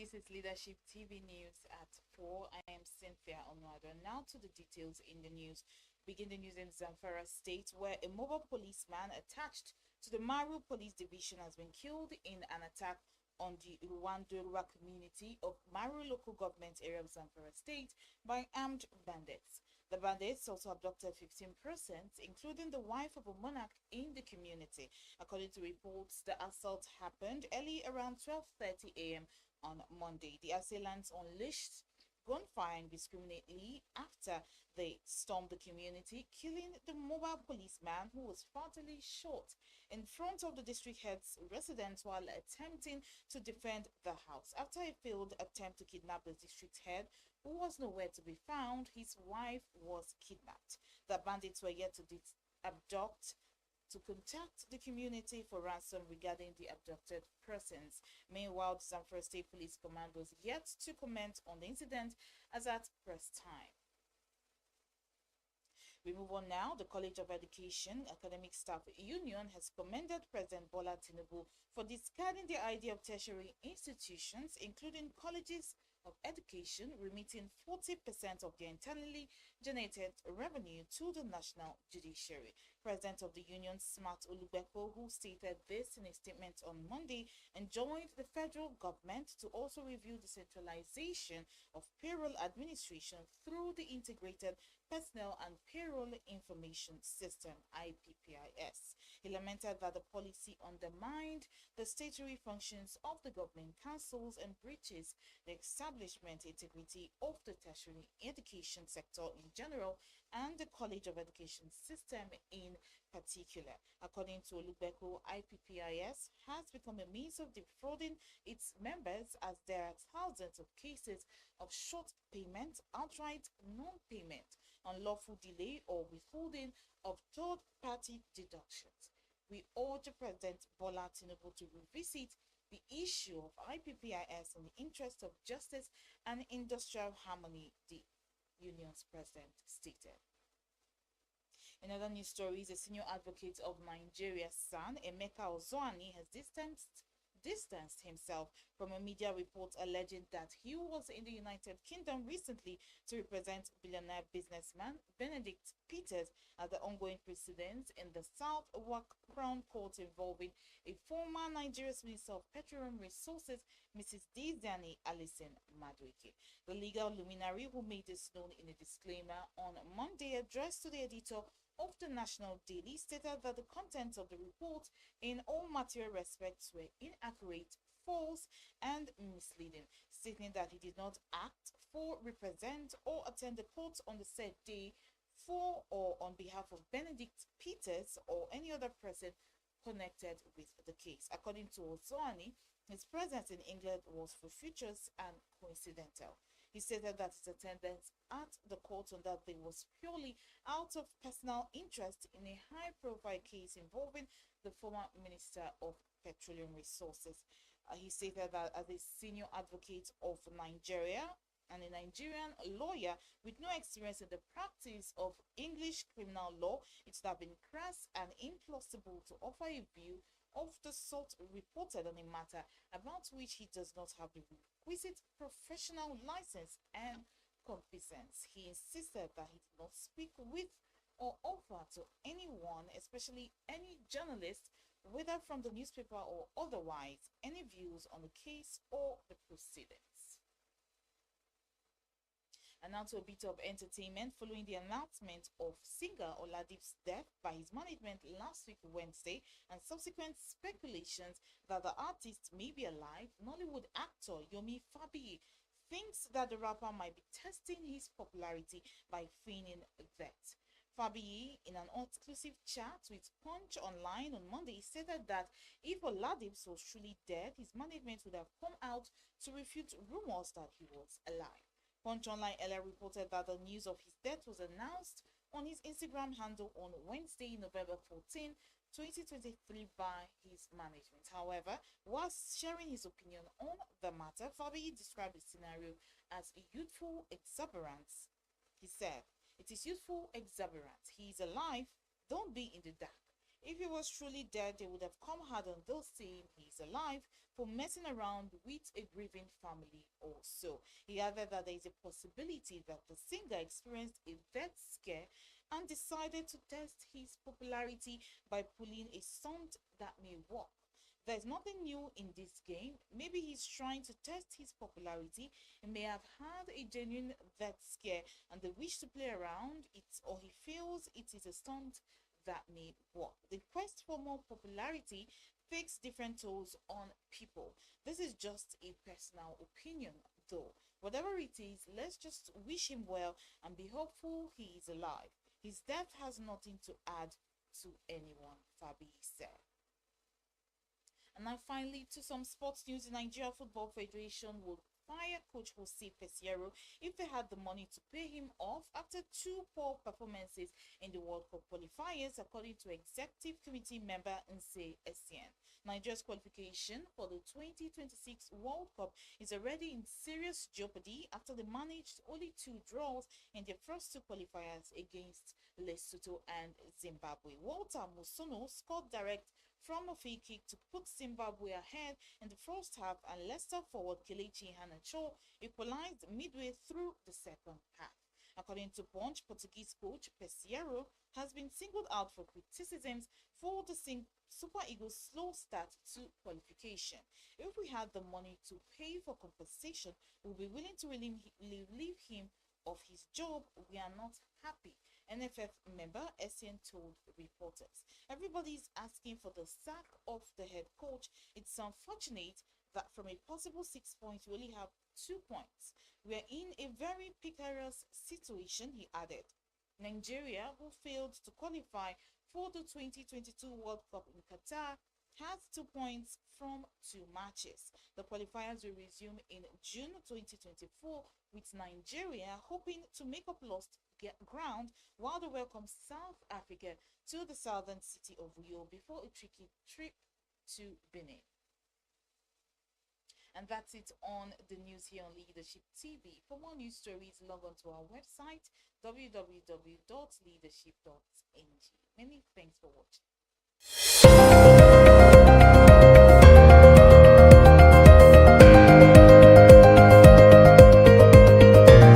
This is Leadership TV News at 4. I am Cynthia Onwado. Now to the details in the news. Begin the news in Zamfara State, where a mobile policeman attached to the Maru Police Division has been killed in an attack on the Rwandurwa community of Maru local government area of Zamfara State by armed bandits. The bandits also abducted 15 persons, including the wife of a monarch in the community. According to reports, the assault happened early around 12:30 a.m. on Monday. The assailants unleashed gunfire indiscriminately after they stormed the community, killing the mobile policeman who was fatally shot in front of the district head's residence while attempting to defend the house. After a failed attempt to kidnap the district head, who was nowhere to be found, his wife was kidnapped. The bandits were yet to abduct to contact the community for ransom regarding the abducted persons. Meanwhile, the Zamfara State Police Command was yet to comment on the incident as at press time. We move on now. The College of Education Academic Staff Union has commended President Bola Tinubu for discarding the idea of tertiary institutions, including colleges of education, remitting 40% of their internally generated revenue to the national judiciary. President of the union, Smart Olubeko, who stated this in a statement on Monday, enjoined the federal government to also review the centralization of payroll administration through the Integrated Personnel and Payroll Information System, IPPIS. He lamented that the policy undermined the statutory functions of the government councils and breaches the establishment integrity of the tertiary education sector in general and the College of Education system in particular. According to Olubeko, IPPIS has become a means of defrauding its members, as there are thousands of cases of short payment, outright non-payment, unlawful delay or withholding of third-party deductions. We urge President Bola Tinubu to revisit the issue of IPPIS in the interest of justice and industrial harmony, the union's president stated. In other news stories, a senior advocate of Nigeria's son, Emeka Ozoani, has distanced himself from a media report alleging that he was in the United Kingdom recently to represent billionaire businessman Benedict Peters at the ongoing proceedings in the Southwark Crown Court involving a former Nigeria's Minister of Petroleum Resources, Mrs. Diziani Alison Madueke. The legal luminary, who made this known in a disclaimer on Monday addressed to the editor of the National Daily, stated that the contents of the report in all material respects were inaccurate, false, and misleading, stating that he did not act for, represent, or attend the court on the said day for or on behalf of Benedict Peters or any other person connected with the case. According to Ozoani, his presence in England was fortuitous and coincidental. He stated that his attendance at the court on that day was purely out of personal interest in a high-profile case involving the former Minister of Petroleum Resources. He stated that as a senior advocate of Nigeria and a Nigerian lawyer with no experience in the practice of English criminal law, it would have been crass and implausible to offer a view of the sort reported on a matter about which he does not have the requisite professional license and competence. He insisted that he did not speak with or offer to anyone, especially any journalist, whether from the newspaper or otherwise, any views on the case or the proceedings. And now to a bit of entertainment. Following the announcement of singer Oladip's death by his management last week Wednesday and subsequent speculations that the artist may be alive, Nollywood actor Yomi Fabiyi thinks that the rapper might be testing his popularity by feigning death. Fabiyi, in an exclusive chat with Punch Online on Monday, stated that if Oladips was truly dead, his management would have come out to refute rumors that he was alive. Punch Online earlier reported that the news of his death was announced on his Instagram handle on Wednesday, November 14, 2023 by his management. However, whilst sharing his opinion on the matter, Fabiyi described the scenario as a youthful exuberance. He said, "It is youthful exuberance. He is alive. Don't be in the dark. If he was truly dead, they would have come hard on those saying he's alive for messing around with a grieving family also. He added that there is a possibility that the singer experienced a death scare and decided to test his popularity by pulling a stunt that may work. There's nothing new in this game. Maybe he's trying to test his popularity. He may have had a genuine death scare and the wish to play around it, or he feels it is a stunt that may work. The quest for more popularity takes different tolls on people. This is just a personal opinion, though. Whatever it is, let's just wish him well and be hopeful he is alive. His death has nothing to add to anyone, Fabi said. And now finally, to some sports news. The Nigeria Football Federation will fire coach Jose Peseiro if they had the money to pay him off after two poor performances in the World Cup qualifiers, according to Executive Committee member Nse Essien. Nigeria's qualification for the 2026 World Cup is already in serious jeopardy after they managed only two draws in their first two qualifiers against Lesotho and Zimbabwe. Walter Musona scored direct from a free kick to put Zimbabwe ahead in the first half, and Leicester forward Kelechi Iheanacho equalized midway through the second half. According to Punch, Portuguese coach Peseiro has been singled out for criticisms for the Super Eagles' slow start to qualification. If we had the money to pay for compensation, we would be willing to relieve him of his job. We are not happy, NFF member Essien told reporters. Everybody is asking for the sack of the head coach. It's unfortunate that from a possible 6 points, we only have 2 points. We are in a very precarious situation, he added. Nigeria, who failed to qualify for the 2022 World Cup in Qatar, has 2 points from 2 matches. The qualifiers will resume in June 2024, with Nigeria hoping to make up lost ground while they welcome South Africa to the southern city of Rio before a tricky trip to Benin. And that's it on the news here on Leadership TV. For more news stories, log on to our website www.leadership.ng. Many thanks for watching.